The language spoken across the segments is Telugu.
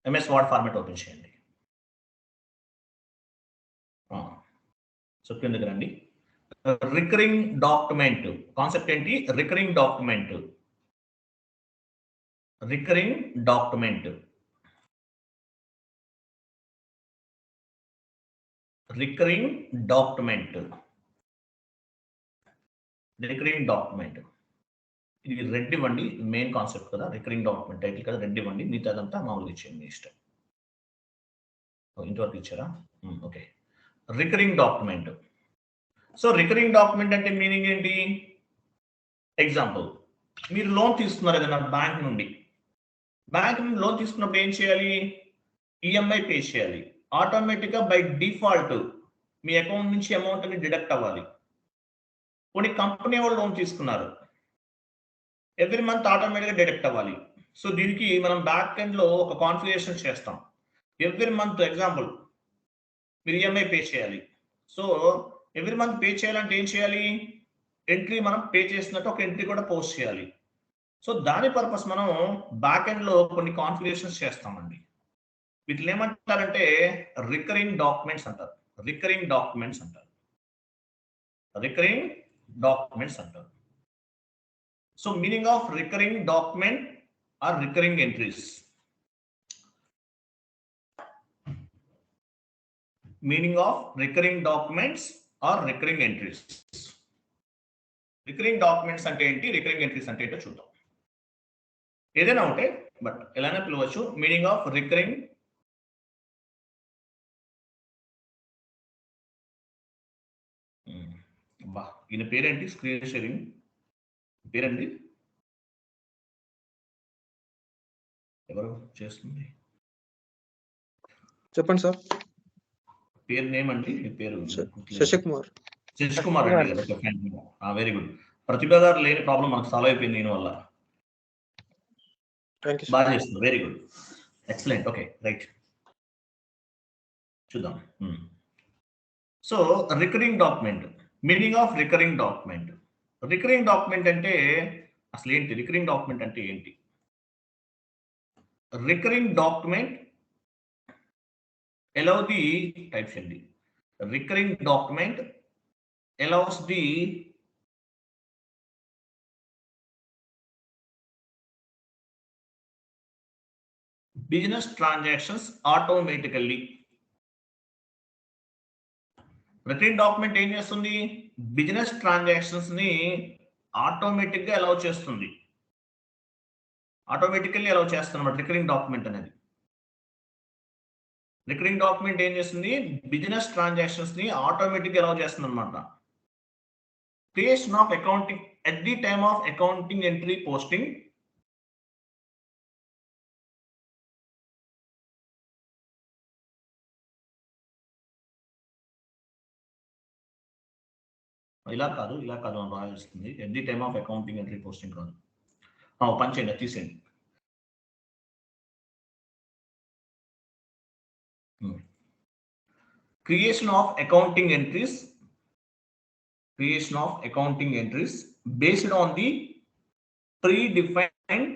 ఎంఎస్ వర్డ్ ఫార్మాట్ ఓపెన్ చేయండి. సో కిందకి రండి. రికరింగ్ డాక్యుమెంట్ కాన్సెప్ట్ ఏంటి? Recurring document. Recurring document recurring document recurring document ఇది రెడ్ ఇవ్వండి. మెయిన్ కాన్సెప్ట్ కదా, రికరింగ్ డాక్యుమెంట్ టైటిల్ కదా, రెడ్ ఇవ్వండి. మిగతాదంతా మామూలుగా ఇచ్చేయండి, మీ ఇష్టం. ఇంతవరకు ఇచ్చారా? Okay. Recurring document. So recurring document అంటే మీనింగ్ ఏంటి? ఎగ్జాంపుల్, మీరు లోన్ తీసుకున్నారు ఏదైనా బ్యాంక్ నుండి. బ్యాంక్ నుండి లోన్ తీసుకున్నప్పుడు ఏం చేయాలి? ఈఎంఐ పే చేయాలి. ఆటోమేటిక్గా బై డిఫాల్ట్ మీ అకౌంట్ నుంచి అమౌంట్ అని డిడక్ట్ అవ్వాలి. కొన్ని కంపెనీ వాళ్ళు లోన్ తీసుకున్నారు, ఎవ్రీ మంత్ ఆటోమేటిక్గా డిడక్ట్ అవ్వాలి. సో దీనికి మనం బ్యాక్ ఎండ్ లో ఒక కాన్ఫిగరేషన్ చేస్తాం. ఎవ్రీ మంత్ ఎగ్జాంపుల్ మీరు ఈఎంఐ పే చేయాలి. సో ఎవ్రీ మంత్ పే చేయాలంటే ఏం చేయాలి? ఎంట్రీ మనం పే చేసినట్టు ఒక ఎంట్రీ కూడా పోస్ట్ చేయాలి. సో దాని పర్పస్ మనం బ్యాక్ ఎండ్ లో కొన్ని కాన్ఫిగరేషన్స్ చేస్తామండి. వీటిని ఏమంటారంటే రికరింగ్ డాక్యుమెంట్స్ అంటారు. రికరింగ్ డాక్యుమెంట్స్ అంటారు. రికరింగ్ డాక్యుమెంట్స్ అంటారు. So meaning of recurring document are recurring entries. Meaning of recurring documents are recurring entries. రికరింగ్ డాక్యుమెంట్స్ అంటే ఏంటి, రికరింగ్ ఎంట్రీస్ అంటే ఏంటో చూద్దాం. ఏదైనా ఉంటే బట్ ఎలానే పిలవచ్చు. మీనింగ్ ఆఫ్ రికరింగ్ బా ఈయన పేరేంటి? స్క్రీన్ షేరింగ్ పేరండి ఎవరు చేస్తుంది? చెప్పండి సార్. పేరు నేమ్ అండి, మీ పేరు? శశికుమార్. శశికుమార్ అండి. Very good. ప్రతిభ గారు లేని ప్రాబ్లం మనకు సాల్వ్ అయిపోయింది దీని వల్ల. బాగా చేస్తుంది. Very good, excellent. Okay, right, చూద్దాం. So recurring document, meaning of recurring document. Recurring document అంటే అసలు ఏంటి? రికరింగ్ డాక్యుమెంట్ అంటే ఏంటి? Recurring document allow the type చేయండి. Recurring document allows the business transactions automatically. Recurring document ఏం చేస్తుంది? బిజినెస్ ట్రాన్సాక్షన్స్ ని ఆటోమేటిక్ గా అలౌ చేస్తుంది. ఆటోమేటికల్లీ అలౌ చేస్తున్నమాట రికరింగ్ డాక్యుమెంట్ అనేది. రికరింగ్ డాక్యుమెంట్ ఏం చేస్తుంది? బిజినెస్ ట్రాన్సాక్షన్స్ ని ఆటోమేటిక్ గా అలౌ చేస్తుంది అనమాట. Creation of accounting at the time of accounting entry posting. ఇలా కాదు అని రాయాల్సింది. At the time of accounting entry posting కాదు. పని చేయండి, తీసేయండి. Creation of accounting entries based on the predefined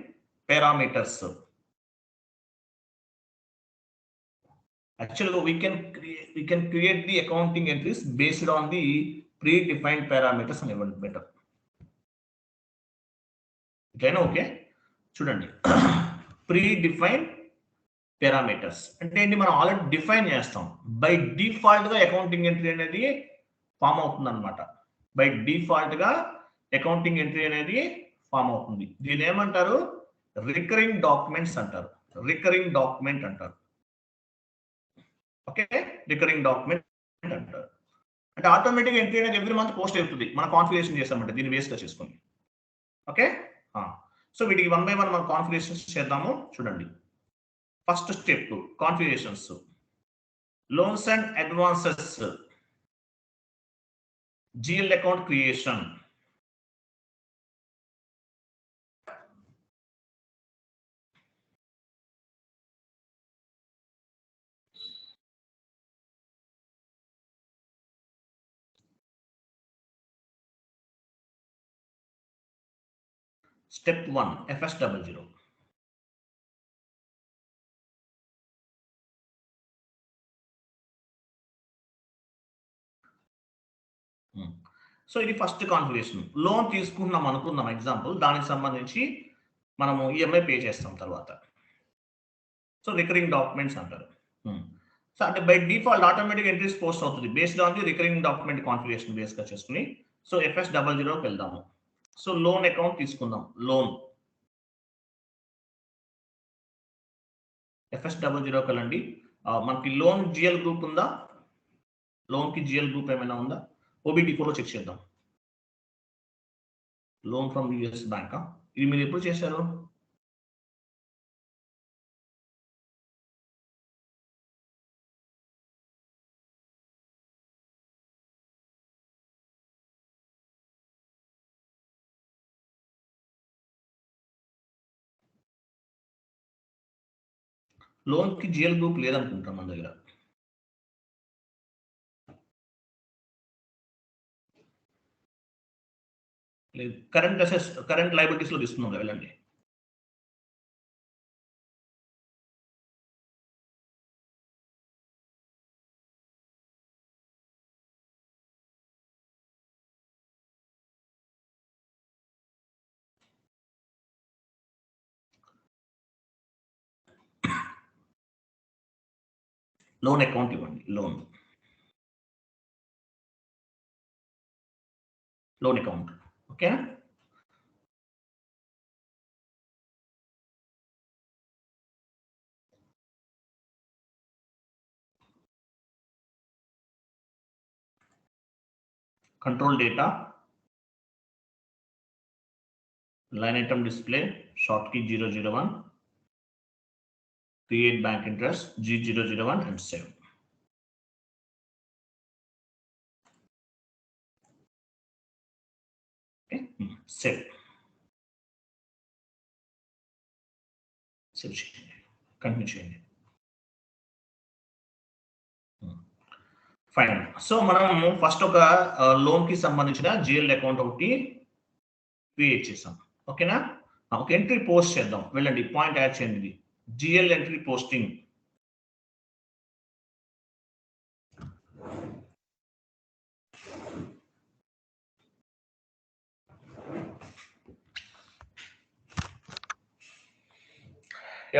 parameters. Actually we can create the accounting entries based on the predefined parameters and even better. Okay, చూడండి. ప్రీడిఫైన్డ్ పారామీటర్స్ అంటే ఏంటి? మనం ఆల్రెడీ డిఫైన్ చేస్తాం. బై డిఫాల్ట్ గా అకౌంటింగ్ ఎంట్రీ అనేది ఫామ్ అవుతుంది అనమాట. బై డిఫాల్ట్ గా అకౌంటింగ్ ఎంట్రీ అనేది ఫామ్ అవుతుంది. దీని ఏమంటారు? రికరింగ్ డాక్యుమెంట్స్ అంటారు. రికరింగ్ డాక్యుమెంట్ అంటారు. ఓకే, రికరింగ్ డాక్యుమెంట్ అంటారు. అంటే ఆటోమేటిక్ ఎంట్రీ అనేది ఎవ్రీ మంత్ పోస్ట్ అవుతుంది. మనం కాన్ఫిగరేషన్ చేస్తామంటే దీన్ని వేస్ట్ గా చేసుకుని. ఓకే, సో వీటికి 1 by 1 మనం కాన్ఫిగరేషన్స్ చేద్దాము. చూడండి. First step configurations. Loans and advances, GL account creation. Step 1 FS00. So ఇది ఫస్ట్ కాన్ఫిగరేషన్. లోన్ తీసుకుంటున్నాం అనుకుందాం ఎగ్జాంపుల్. దానికి సంబంధించి మనము ఈఎంఐ పే చేస్తాం తర్వాత. సో రికరింగ్ డాక్యుమెంట్స్ అంటారు. సో అంటే by default automatic entries post అవుతుంది based on the recurring document configuration బేస్గా చేసుకుని. సో FS00కి వెళ్దాము. సో లోన్ అకౌంట్ తీసుకుందాం. లోన్ FS00కి వెళ్ళండి. మనకి లోన్ జిఎల్ గ్రూప్ ఉందా? లోన్కి జిఎల్ గ్రూప్ ఏమైనా ఉందా? OBT4లో చెక్ చేద్దాం. లోన్ ఫ్రమ్ యూఎస్ బ్యాంకా? ఇది మీరు ఎప్పుడు చేశారు? లోన్కి జిఎల్ గ్రూప్ లేదనుకుంటాం మన దగ్గర. లేదు, కరెంట్ అసెస్ కరెంట్ లయబిలిటీస్లో తీసుకున్నాం. వెళ్ళండి. లోన్ అకౌంట్ ఇవ్వండి. Loan account okay. Control data, line item display, short key 001, create bank interest G001 and save. Okay, save చేయండి. కంటిన్యూ చేయండి. ఫైన్. సో మనం ఫస్ట్ ఒక లోన్ కి సంబంధించిన జిఎల్ అకౌంట్ ఒకటి క్రియేట్ చేసాం. ఓకేనా? ఒక ఎంట్రీ పోస్ట్ చేద్దాం. వెళ్ళండి, పాయింట్ యాడ్ చేయండి. GL entry posting.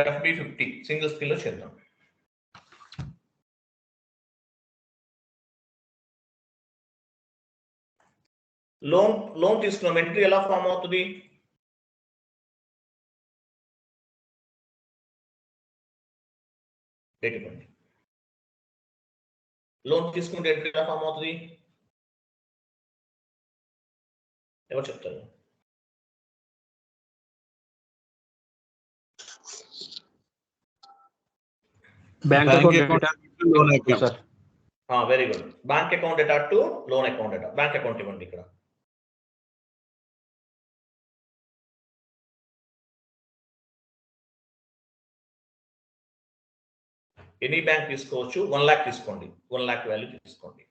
FB50 single screen లో చేద్దాం. లోన్ తీసుకున్నాం. ఎంట్రీ ఎలా ఫామ్ అవుతుంది? పెట్టుకోండి. లోన్ తీసుకుంటే ఎంట్రీ ఎలా ఫామ్ అవుతుంది? ఎవరు చెప్తారు? Bank account loan account sir. Very good. Bank account attach to loan account attach. Bank account ఇవ్వండి. ఇక్కడ ఎనీ బ్యాంక్ తీసుకోవచ్చు. 1 lakh తీసుకోండి. 1 lakh వాల్యూ తీసుకోండి.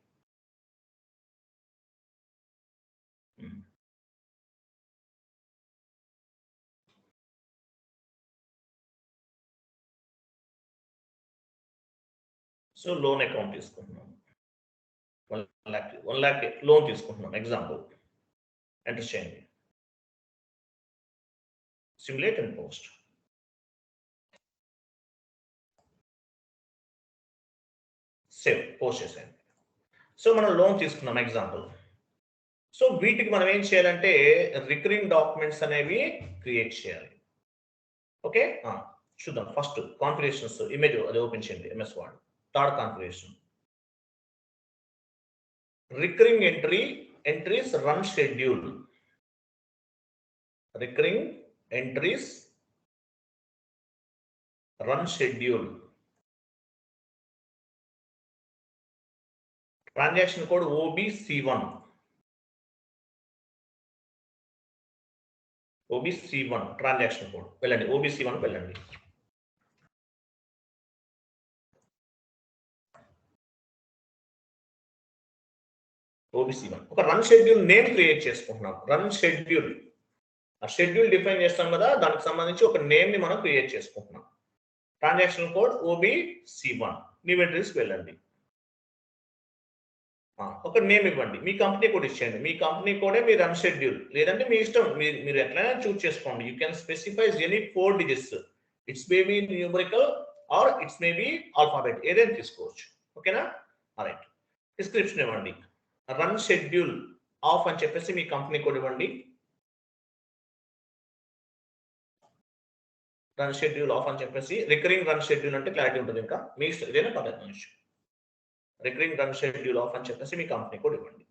సో లోన్ అకౌంట్ తీసుకుంటున్నాం. 1 lakh లోన్ తీసుకుంటున్నాం. ఎగ్జాంపుల్ ఎంటర్ చేయండి. Simulate and post. Save post చేసేయండి. సో మనం లోన్ తీసుకున్నాం ఎగ్జాంపుల్. సో వీటికి మనం ఏం చేయాలంటే రికరింగ్ డాక్యుమెంట్స్ అనేవి క్రియేట్ చేయాలి. ఓకే, చూద్దాం. ఫస్ట్ కాన్ఫిగరేషన్స్ ఇమేజ్ అది ఓపెన్ చేయండి. MS word third configuration. Recurring entries run schedule. Recurring entries run schedule. Transaction code OBC1. OBC1 transaction code. వెళ్ళండి, OBC1 వెళ్ళండి. OBC1 ఒక రన్ షెడ్యూల్ నేమ్ క్రియేట్ చేసుకుంటున్నాం. రన్ షెడ్యూల్, ఆ షెడ్యూల్ డిఫైన్ చేస్తాం కదా, దానికి సంబంధించి ఒక నేమ్ ని మనం క్రియేట్ చేసుకుంటున్నాం. Transaction code OBC1. New entries వెళ్ళండి. ఒక నేమ్ ఇవ్వండి, మీ కంపెనీ కోడ్ ఇచ్చేయండి, మీ కంపెనీ కోడే మీ రన్ షెడ్యూల్, లేదంటే మీ ఇష్టం, మీరు ఎట్లయినా చూస్ చేసుకోండి. You can specify any 4 digits, it's maybe numerical or it's maybe alphabet, ఏదైనా తీసుకోవచ్చు. ఓకేనా? రైట్. డిస్క్రిప్షన్ ఇవ్వండి, రన్ షెడ్యూల్ ఆఫ్ అని చెప్పేసి మీ కంపెనీ కోడ్ ఇవ్వండి. రన్ షెడ్యూల్ ఆఫ్ అని చెప్పేసి, రికరింగ్ రన్ షెడ్యూల్ అంటే క్లారిటీ ఉంటుంది, ఇంకా మీ ఇష్టం, ఇదేనా పద్ధతి నుంచి రికరింగ్ రన్ షెడ్యూల్ ఆఫ్ అని చెప్పేసి మీ కంపెనీ కోడ్ ఇవ్వండి.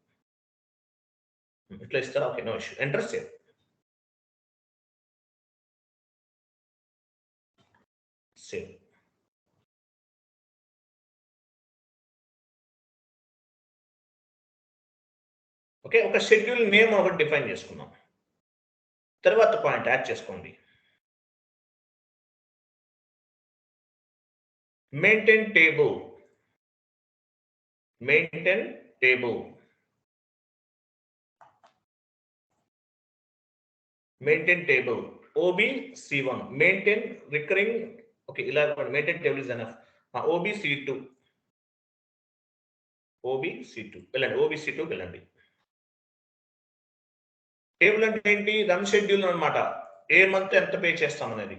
ఇట్లా ఇస్తారా? Okay, no issue. Enter save. Save. Okay, ఒక షెడ్యూల్ నేమ్ ఒకటి డిఫైన్ చేసుకుందాం. తర్వాత పాయింట్ యాడ్ చేసుకోండి, maintain table. Maintain table, maintain table OBC1, maintain recurring. Okay, ఇలా maintain table is enough. OBC2, వెళ్ళండి, OBC2 వెళ్ళండి. టేబుల్ అంటే ఏంటి? రన్ షెడ్యూల్ అనమాట, ఏ మంత్ ఎంత పే చేస్తాం అనేది.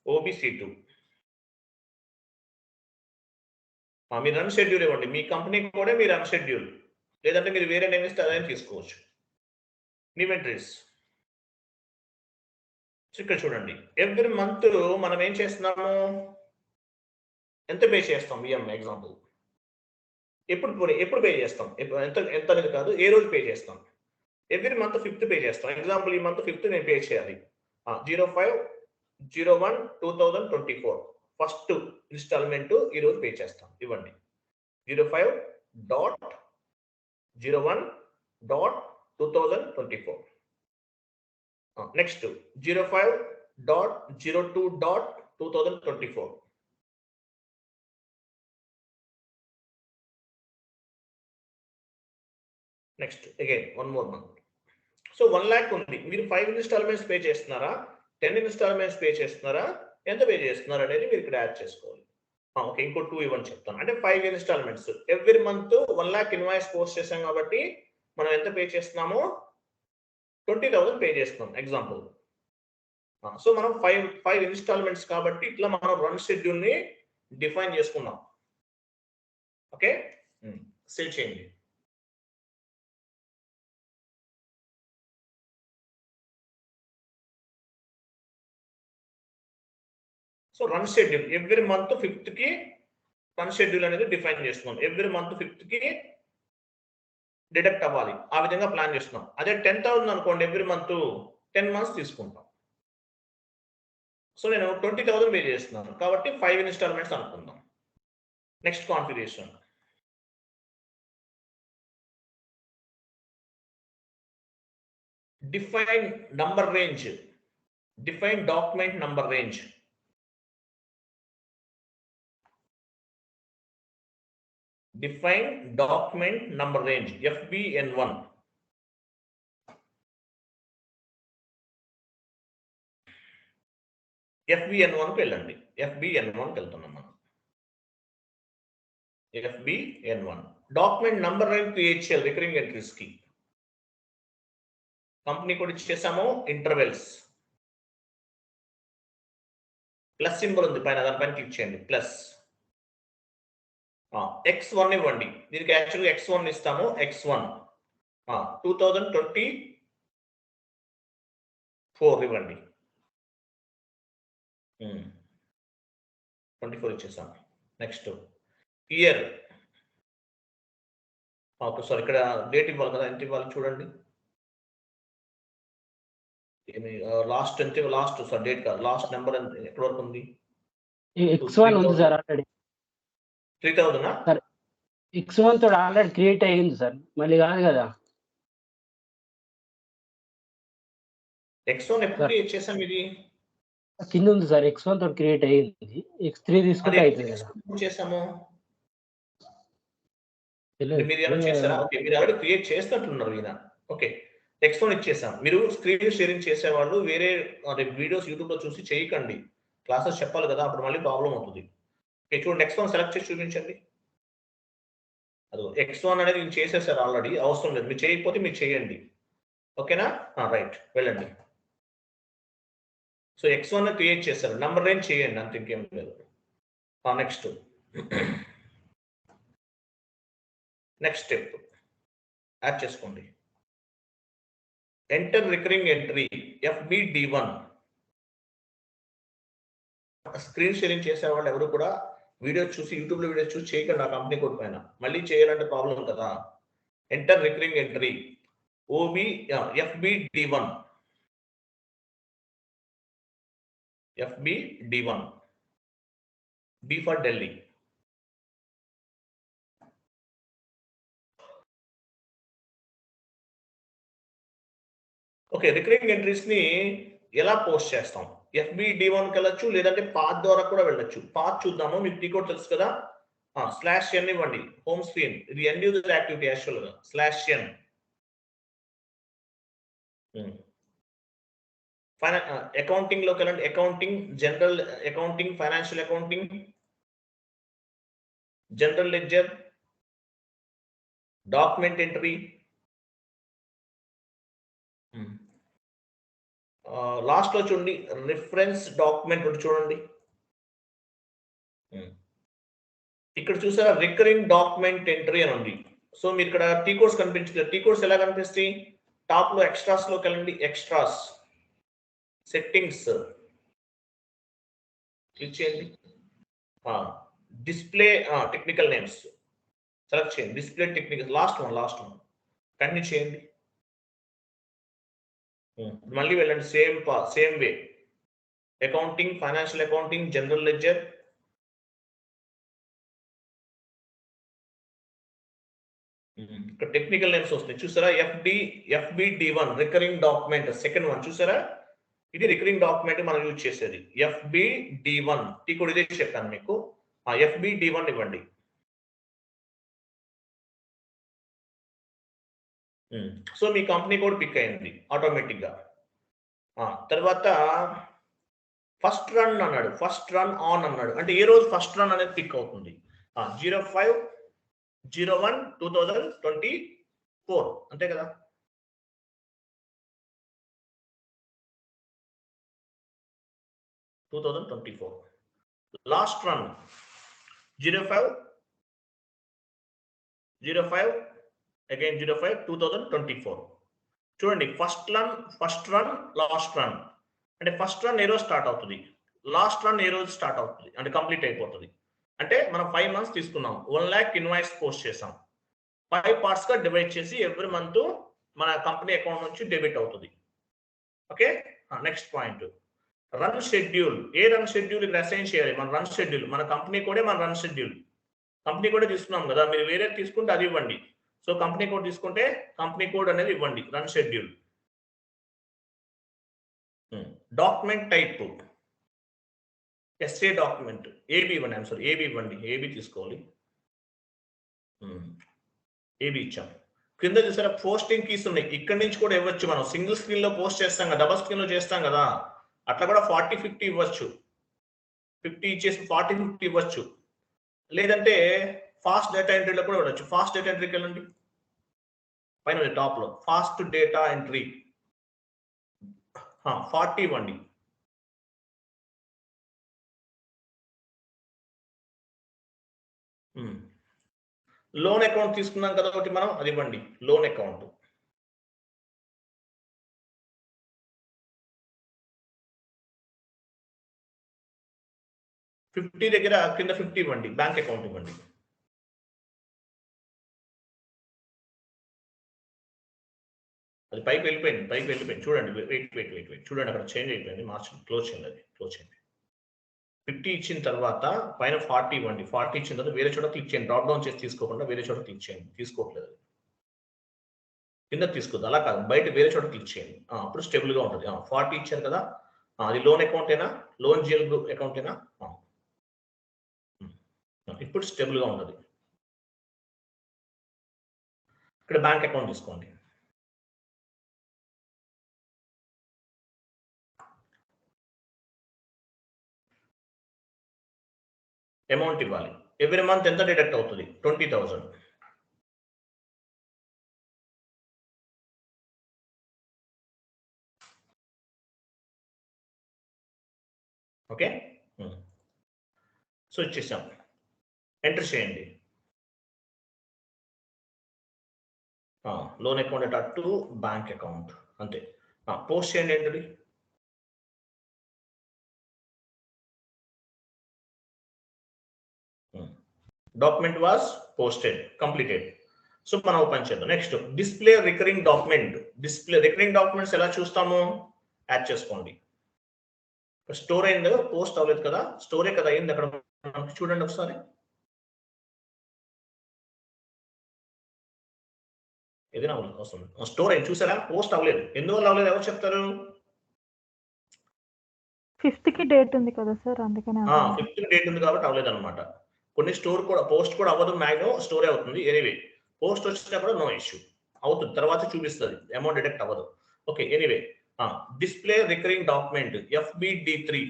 OBC2 మీ రన్ షెడ్యూల్ ఇవ్వండి, మీ కంపెనీ కూడా మీ రన్ షెడ్యూల్, లేదంటే మీరు వేరే నేమ్ ఇస్తే అదైనా తీసుకోవచ్చు. ఇన్వెంటరీస్. ఇక్కడ చూడండి, ఎవ్రీ మంత్ మనం ఏం చేస్తున్నాము, ఎంత పే చేస్తాం ఈఎంఐ. ఎగ్జాంపుల్, ఎప్పుడు పే చేస్తాం, ఎంత అనేది కాదు, ఏ రోజు పే చేస్తాం. ఎవ్రీ మంత్ 5th పే చేస్తాం. ఎగ్జాంపుల్, ఈ మంత్ 5th నేను పే చేయాలి. 05/01/2024 ఫస్ట్ ఇన్స్టాల్మెంట్ ఈ రోజు పే చేస్తాం. ఇవ్వండి, 05/01/2024. Next 05/02/2024. Next again 1 more month. So 1 lakh ఉంది, మీరు 5 ఇన్స్టాల్మెంట్స్ పే చేస్తున్నారా, 10 ఇన్స్టాల్మెంట్స్ పే చేస్తున్నారా, ఎంత పే చేస్తున్నారు అనేది మీరు ఇక్కడ యాడ్ చేసుకోవాలి. ఓకే, ఇంకో 2 ఇవ్వని చెప్తాను. అంటే 5 installments every month 1 lakh invoice post చేసాం కాబట్టి మనం ఎంత పే చేస్తున్నామో 20,000 పే చేస్తున్నాం. ఎగ్జాంపుల్, సో మనం 5 ఇన్స్టాల్మెంట్స్ కాబట్టి ఇట్లా మనం రన్ షెడ్యూల్ ని డిఫైన్ చేసుకున్నాం. ఓకే, సేవ్ చేయండి. So run schedule every month 5th కి రన్ షెడ్యూల్ అనేది డిఫైన్ చేస్తున్నాం. ఎవ్రీ మంత్ 5th కి డిడక్ట్ అవ్వాలి, ఆ విధంగా ప్లాన్ చేస్తున్నాం. అదే 10,000 అనుకోండి, ఎవ్రీ మంత్ 10 months తీసుకుంటాం. సో నేను 20,000 పే చేస్తున్నాను కాబట్టి 5 ఇన్స్టాల్మెంట్స్ అనుకుందాం. Next configuration, define number range, define document number range. Define document number range, FBN1. FBN1 కి వెళ్ళండి, FBN1 కి వెళ్తున్నాం మనం. FBN1 document number range create చేయాలి రికరింగ్ ఎంట్రీస్ కి. కంపెనీ కూడా ఇచ్చేసాము, ఇంటర్వెల్స్ ప్లస్ సింబల్ ఉంది పైన, దానిపైన క్లిక్ చేయండి, ప్లస్. X1 ఇవ్వండి, దీనికి యాక్చువల్గా X1 ఇస్తాము. X1 2024 ఇవ్వండి. 24 ఇచ్చేసాం. నెక్స్ట్ ఇయర్, ఓకే సారీ, ఇక్కడ డేట్ ఇవ్వాలి కదా, ఎంత ఇవ్వాలి చూడండి. లాస్ట్ ఎంత, లాస్ట్ సార్ డేట్ కాదు, లాస్ట్ నెంబర్ ఎక్కడ వరకు ఉంది? X1 ఉంది సార్ ఆల్రెడీ. 3,000 సార్ X1 తోడు ఆల్రెడీ క్రియేట్ అయ్యింది సార్, మళ్ళీ కాదు కదా. X1 ఎప్పుడు క్రియేట్ చేసాం, ఇది కింద ఉంది సార్. X1 తోడు క్రియేట్ అయ్యింది, X3 తీసుకుంటే అవుతుంది కదా. చేసాము మీరు ఏమైనా చేస్తారా? ఓకే, మీరు ఆల్రెడీ క్రియేట్ చేస్తున్నట్లున్నారు ఈయన. ఓకే, X1 ఇచ్చేసాం. మీరు స్క్రీన్ షేరింగ్ చేసేవాళ్ళు వేరే వీడియోస్ యూట్యూబ్ లో చూసి చేయకండి, క్లాసెస్ చెప్పాలి కదా, అప్పుడు మళ్ళీ ప్రాబ్లం అవుతుంది. చూడండి, X1 సెలెక్ట్ చేసి చూపించండి. అది X1 అనేది నేను చేసేసారు ఆల్రెడీ, అవసరం లేదు. మీరు చేయకపోతే మీరు చేయండి. ఓకేనా? రైట్, వెళ్ళండి. సో X1 క్రియేట్ చేశారు, నంబర్ రేంజ్ చేయండి, అంత ఇంకేం లేదు. నెక్స్ట్ నెక్స్ట్ స్టెప్ యాడ్ చేసుకోండి. Enter recurring entry FBD1. Screen sharing చేసే వాళ్ళు ఎవరు కూడా వీడియో చూసి, యూట్యూబ్ లో వీడియో చూసి చేయకండి ఆ కంపెనీ కోడ్ పైన. మళ్ళీ చేయాలంటే ప్రాబ్లం కదా. Enter recurring entry FBD1. FBD1. D for Delhi. Okay, recurring entries ని ఎలా పోస్ట్ చేస్తాం? FBD1 కి వెళ్ళొచ్చు, లేదంటే పాత్ ద్వారా కూడా వెళ్ళొచ్చు. పాత్ చూద్దాము, మీకు టీ కోడ్ తెలుసు కదా. /n ఇవ్వండి, హోమ్ స్క్రీన్. ఇది ఎండ్ యూజర్ యాక్టివిటీ యాక్చువల్ గా /n. అకౌంటింగ్ లోకి వెళ్ళండి. Accounting, general accounting, financial accounting, general ledger, document entry. Last లో చూడండి, రిఫరెన్స్ డాక్యుమెంట్ చూడండి. ఇక్కడ చూసారా, రికరింగ్ డాక్యుమెంట్ ఎంట్రీ అని ఉంది. సో మీరు ఇక్కడ టీ కోడ్స్ కనిపించలేదు. టీ కోడ్స్ ఎలా కనిపిస్తాయి? టాప్ లో ఎక్స్ట్రాస్ లోకి వెళ్ళండి. ఎక్స్ట్రాస్, సెట్టింగ్స్ క్లిక్ చేయండి. డిస్ప్లే టెక్నికల్ నేమ్స్ సెలెక్ట్ చేయండి. Display technical, last one continue చేయండి. మళ్ళీ వెళ్ళండి, same way. Accounting, financial accounting, general ledger. ఇక్కడ టెక్నికల్ నేమ్స్ వస్తాయి చూసారా. FBD1 recurring document, second one చూసారా. ఇది రికరింగ్ డాక్యుమెంట్ మనం యూజ్ చేసేది. FBD1 టీ కోడ్ ఇదే చెప్పాను మీకు. FBD1 ఇవ్వండి. సో మీ కంపెనీ కోడ్ పిక్ అయింది ఆటోమేటిక్ గా. తర్వాత ఫస్ట్ రన్ అన్నాడు, ఫస్ట్ రన్ ఆన్ అన్నాడు. అంటే ఏ రోజు ఫస్ట్ రన్ అనేది పిక్ అవుతుంది? 05/01/2024 అంతే కదా. Last run 05/05 again 05/2024. చూడండి, ఫస్ట్ రన్ లాస్ట్ రన్. అంటే ఫస్ట్ రన్ ఏ రోజు స్టార్ట్ అవుతుంది, లాస్ట్ రన్ ఏ రోజు స్టార్ట్ అవుతుంది, అంటే కంప్లీట్ అయిపోతుంది. అంటే మనం 5 months తీసుకున్నాం, 1 lakh ఇన్వాయిస్ పోస్ట్ చేసాం. 5 parts గా డివైడ్ చేసి ఎవ్రీ మంత్ మన కంపెనీ అకౌంట్ నుంచి డెబిట్ అవుతుంది. Okay, next point run schedule. ఏ రన్ షెడ్యూల్ ఇక్కడ అసైన్ చేయాలి? మన రన్ షెడ్యూల్, మన కంపెనీ కోడే మన రన్ షెడ్యూల్. కంపెనీ కోడే తీసుకున్నాం కదా, మీరు వేరే తీసుకుంటే అది ఇవ్వండి. సో కంపెనీ కోడ్ తీసుకుంటే కంపెనీ కోడ్ అనేది ఇవ్వండి, run schedule. Document type SA document, AB ఇవ్వండి. AB ఇవ్వండి, AB తీసుకోవాలి. AB ఇచ్చాం. కింద చూసారా పోస్టింగ్ కీస్ ఉన్నాయి, ఇక్కడ నుంచి కూడా ఇవ్వచ్చు. మనం సింగిల్ స్క్రీన్ లో పోస్ట్ చేస్తాం కదా, డబల్ స్క్రీన్ లో చేస్తాం కదా, అట్లా కూడా 40-50 ఇవ్వచ్చు. 50 ఇచ్చేసి 40-50 ఇవ్వచ్చు. లేదంటే ఫాస్ట్ డేటా ఎంట్రీలో కూడా ఇవ్వచ్చు. ఫాస్ట్ డేటా ఎంట్రీకి వెళ్ళండి, పైన టాప్ లో ఫాస్ట్ డేటా ఎంట్రీ 40 ఇవ్వండి. లోన్ అకౌంట్ తీసుకున్నాం కదా ఒకటి మనం, అది ఇవ్వండి. లోన్ అకౌంట్ $50 దగ్గర కింద 50 ఇవ్వండి. బ్యాంక్ అకౌంట్ ఇవ్వండి. అది పైకి వెళ్ళిపోయింది. చూడండి, వెయిట్ చూడండి, అక్కడ చేంజ్ అయిపోయింది. మార్చి క్లోజ్ చేయండి, అది క్లోజ్ చేయండి. 50 ఇచ్చిన తర్వాత పైన 40 ఇవ్వండి. 40 ఇచ్చిన తర్వాత వేరే చోట క్లిక్ చేయండి. డ్రాప్ డౌన్ చేసి తీసుకోకుండా వేరే చోట క్లిక్ చేయండి. తీసుకోవట్లేదు, కింద తీసుకోవద్దు, అలా కాదు, బయట వేరే చోట క్లిక్ చేయండి. అప్పుడు స్టేబుల్ గా ఉంటుంది. 40 ఇచ్చారు కదా, అది లోన్ అకౌంట్ ఏనా, లోన్ జిఎల్ గ్రూప్ అకౌంట్ ఏనా? ఇప్పుడు స్టేబుల్ గా ఉంటుంది. ఇక్కడ బ్యాంక్ అకౌంట్ తీసుకోండి. అమౌంట్ ఇవ్వాలి. ఎవ్రీ మంత్ ఎంత డిడక్ట్ అవుతుంది? 20,000. ఓకే. సో ఇచ్చేసాం, ఎంటర్ చేయండి. లోన్ అకౌంట్ అటు బ్యాంక్ అకౌంట్ అంతే. పోస్ట్ చేయండి ఏంటది. Document was posted, completed. So మనం ఓపెన్ చేద్దాం. Next display recurring document. Display recurring documents ఎలా చూస్తాము, యాడ్ చేసుకోండి. స్టోర్ అయింది, పోస్ట్ అవ్వలేదు కదా, స్టోరే కదా అయింది అక్కడ, చూడండి ఒకసారి. ఏదైనా వస్తుంది, స్టోర్ అయింది చూసారా, పోస్ట్ అవ్వలేదు. ఎందువల్ల అవ్వలేదు ఎవరు చెప్తారు? 5th కి డేట్ ఉంది కదా సార్, అందుకనే 5th కి డేట్ ఉంది కాబట్టి అవ్వలేదు అనమాట. కొన్ని స్టోర్ కూడా, పోస్ట్ కూడా అవ్వదు, మ్యాక్సిమం స్టోరే అవుతుంది. ఎనీవే పోస్ట్ వచ్చినప్పుడు నో ఇష్యూ, అవుతుంది, తర్వాత చూపిస్తుంది, అమౌంట్ డిడక్ట్ అవ్వదు. Okay, anyway display recurring document FBD3,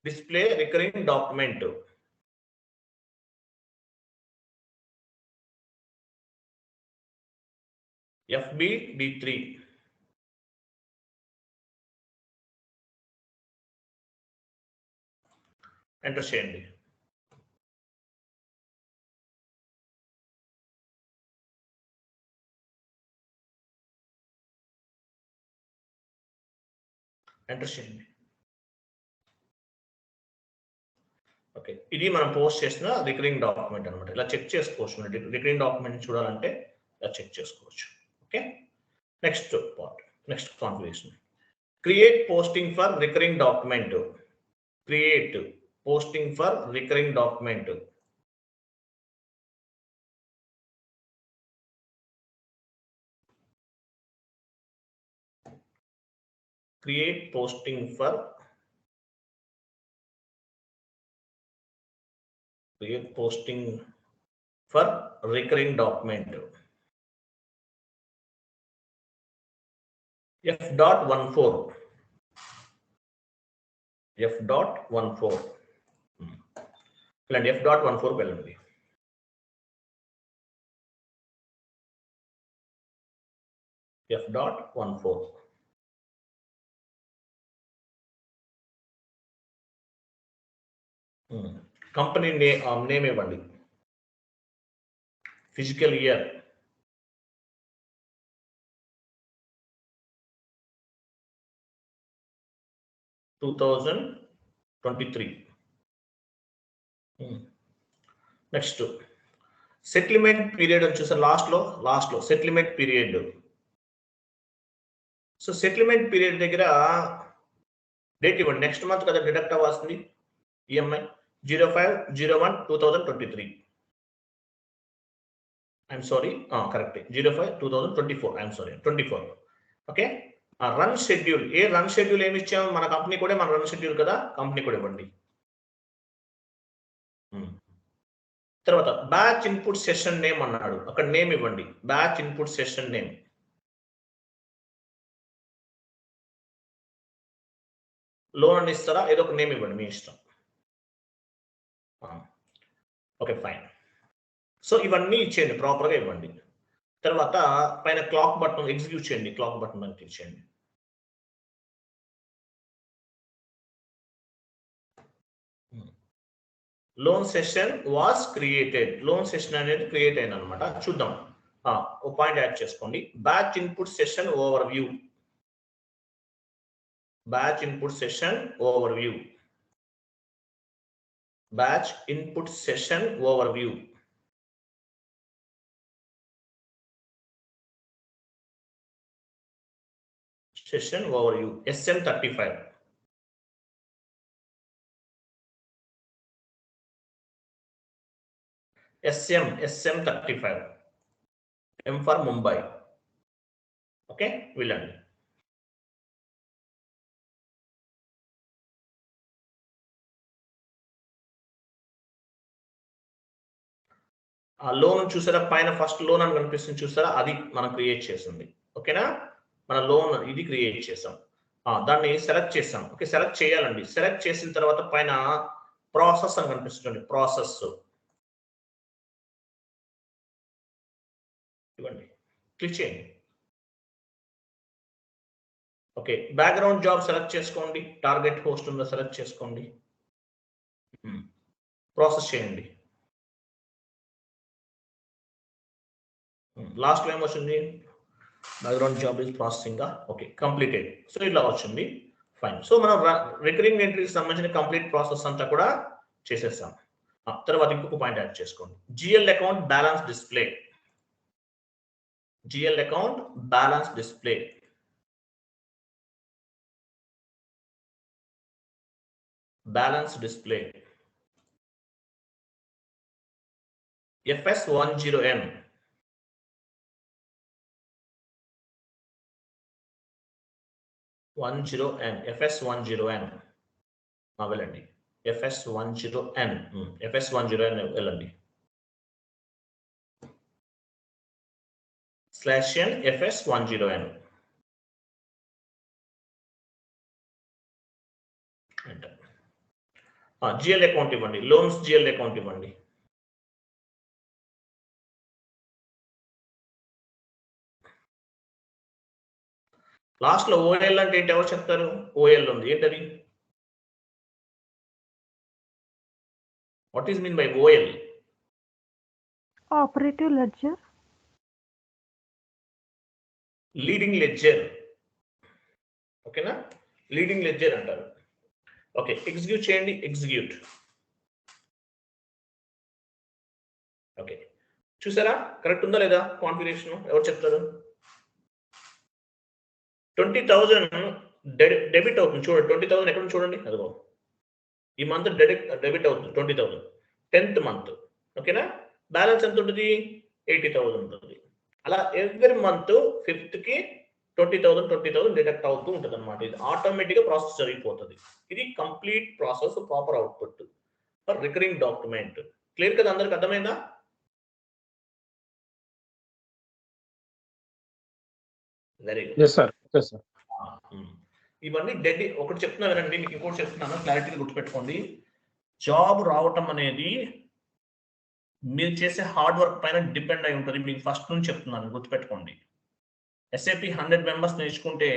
display recurring document. FBD3 enter చేయండి. ఎంటర్ చేయండి. ఓకే, ఇది మనం పోస్ట్ చేసిన రికరింగ్ డాక్యుమెంట్ అనమాట. ఇలా చెక్ చేసుకోవచ్చు, రికరింగ్ డాక్యుమెంట్ చూడాలంటే ఇలా చెక్ చేసుకోవచ్చు. Okay, next part, next configuration. Create posting for recurring document. Create posting for recurring document. Create posting for recurring document. F.14 F.14 వెళ్ళండి. F.14 వెళ్ళండి. F.14 కంపెనీ నేమ్ ఇవ్వండి. Physical year 2023. Next settlement period వచ్చేసి లాస్ట్ లో settlement period. So settlement period దగ్గర డేట్ ఇవ్వండి. నెక్స్ట్ మంత్ కదా డిడక్ట్ అవ్వాల్సింది EMI. 05/01/2023. I'm sorry, correct 05/2024. I'm sorry 24. Okay, run schedule. Run schedule ఏమి ఇచ్చాము, మన కంపెనీ కూడా, మన రన్ షెడ్యూల్ కదా, కంపెనీ కూడా ఇవ్వండి. తర్వాత బ్యాచ్ ఇన్పుట్ సెషన్ నేమ్ అన్నాడు, అక్కడ నేమ్ ఇవ్వండి. Batch input session name. Loan అని ఇస్తారా, ఏదో ఒక నేమ్ ఇవ్వండి, మీ ఇష్టం. Okay, fine. సో ఇవన్నీ ఇచ్చేయండి, ప్రాపర్గా ఇవ్వండి. తర్వాత పైన క్లాక్ బటన్ ఎగ్జిక్యూట్ చేయండి, క్లాక్ బటన్ మీద క్లిక్ చేయండి. Loan session was created. Loan session అనేది క్రియేట్ అయింది అనమాట. చూద్దాం, ఓ పాయింట్ యాడ్ చేసుకోండి. Batch input session over view. Batch input session over view. Batch input session over view. Session over view SM35. SM35. M for Mumbai. Okay, వెళ్ళండి. ఆ లోన్ చూసారా, పైన ఫస్ట్ లోన్ అని కనిపిస్తుంది చూసారా, అది మనం క్రియేట్ చేసింది. ఓకేనా, మన లోన్ ఇది క్రియేట్ చేసాం. దాన్ని సెలెక్ట్ చేసాం. ఓకే, సెలెక్ట్ చేయాలండి. సెలెక్ట్ చేసిన తర్వాత పైన ప్రాసెస్ అని కనిపిస్తుంది, ప్రాసెస్ ఇవ్వండి, క్లిక్ చేయండి. ఓకే, బ్యాక్గ్రౌండ్ జాబ్ సెలెక్ట్ చేసుకోండి, టార్గెట్ హోస్ట్ ఉందో సెలెక్ట్ చేసుకోండి, ప్రాసెస్ చేయండి. లాస్ట్ ఏం వచ్చింది? Background job is processing. Okay, completed. So ఇలా వచ్చింది, ఫైన్. సో మనం రికరింగ్ ఎంట్రీకి సంబంధించిన కంప్లీట్ ప్రాసెస్ అంతా కూడా చేసేస్తాం. తర్వాత ఇంకొక పాయింట్ యాడ్ చేసుకోండి, GL account balance display. GL account balance display. Balance display FS10N. FS10N వెళ్ళండి. FS10N వెళ్ళండి. /n FS10N. జిఎల్ అకౌంట్ ఇవ్వండి, లోన్స్ జిఎల్ అకౌంట్ ఇవ్వండి. లాస్ట్ లో ఓఎల్ అంటే ఏంటి ఎవరు చెప్తారు? ఓఎల్ ఉంది, ఏంటది? What is mean by ఓఎల్? Operative ledger. Leading ledger. ఓకేనా, లీడింగ్ లెడ్జర్ అంటారు. ఓకే, ఎగ్జిక్యూట్ చేయండి, ఎగ్జిక్యూట్. ఓకే, చూసారా కరెక్ట్ ఉందా లేదా కాన్ఫిగరేషన్? ఎవరు చెప్తారు? 20,000 డెబిట్ అవుతుంది చూడండి. 20,000 ఎక్కడ చూడండి, అదిగో ఈ మంత్ డెబిట్ అవుతుంది 20,000 10th మంత్. ఓకేనా, బ్యాలెన్స్ ఎంత ఉంటుంది? 80,000 ఉంటుంది. అలా ఎవ్రీ మంత్ 5th కి 20,000 డిడక్ట్ అవుతూ ఉంటుంది అనమాట. ఇది ఆటోమేటిక్ గా ప్రాసెస్ జరిగిపోతుంది. ఇది complete process, proper output for recurring document. Clear కదా, అందరికి అర్థమైందా? Very good. Yes sir. Okay sir. ఇవన్నీ ఒకటి చెప్తున్నా వినండి, మీకు ఇంకోటి చెప్తున్నాను, క్లారిటీగా గుర్తుపెట్టుకోండి. జాబ్ రావటం అనేది మీరు చేసే హార్డ్ వర్క్ పైన డిపెండ్ అయి ఉంటుంది. మీకు ఫస్ట్ నుంచి చెప్తున్నాను, గుర్తుపెట్టుకోండి. SAP 100 మెంబర్స్ నేర్చుకుంటే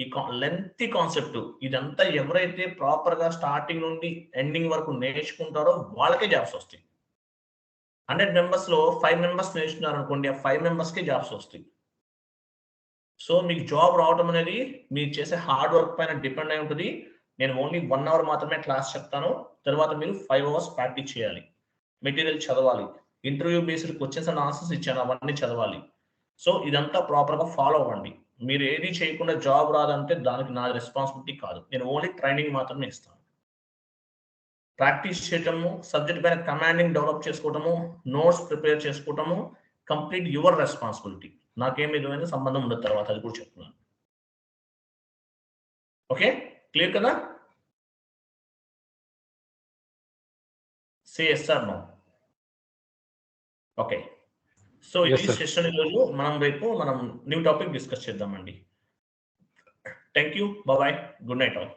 ఈ లెంతీ కాన్సెప్ట్ ఇదంతా ఎవరైతే ప్రాపర్ గా స్టార్టింగ్ నుండి ఎండింగ్ వరకు నేర్చుకుంటారో వాళ్ళకే జాబ్స్ వస్తాయి. 100 మెంబర్స్ లో 5 మెంబర్స్ నేర్చుకున్నారు అనుకోండి, ఆ 5 మెంబర్స్ కే జాబ్స్ వస్తాయి. సో మీకు జాబ్ రావడం అనేది మీరు చేసే హార్డ్ వర్క్ పైన డిపెండ్ అయి ఉంటుంది. నేను ఓన్లీ 1 అవర్ మాత్రమే క్లాస్ చెప్తాను, తర్వాత మీరు 5 అవర్స్ ప్రాక్టీస్ చేయాలి, మెటీరియల్ చదవాలి, interview based questions and answers ఇచ్చాను అవన్నీ చదవాలి. సో ఇదంతా ప్రాపర్గా ఫాలో అవ్వండి. మీరు ఏది చేయకుండా జాబ్ రాదంటే దానికి నా రెస్పాన్సిబిలిటీ కాదు, నేను ఓన్లీ ట్రైనింగ్ మాత్రమే ఇస్తాను. ప్రాక్టీస్ చేయటము, సబ్జెక్ట్ పైన కమాండింగ్ డెవలప్ చేసుకోవటము, నోట్స్ ప్రిపేర్ చేసుకోవటము కంప్లీట్ యువర్ రెస్పాన్సిబిలిటీ. నాకేం విధమైన సంబంధం ఉండదు తర్వాత, అది కూడా చెప్తున్నాను. ఓకే, క్లియర్ కదా? Say yes or no. Okay, so Yes, ఈ sir. సెషన్ ఈరోజు రేపు మనం న్యూ టాపిక్ డిస్కస్ చేద్దామండి. Thank you, bye, good night all.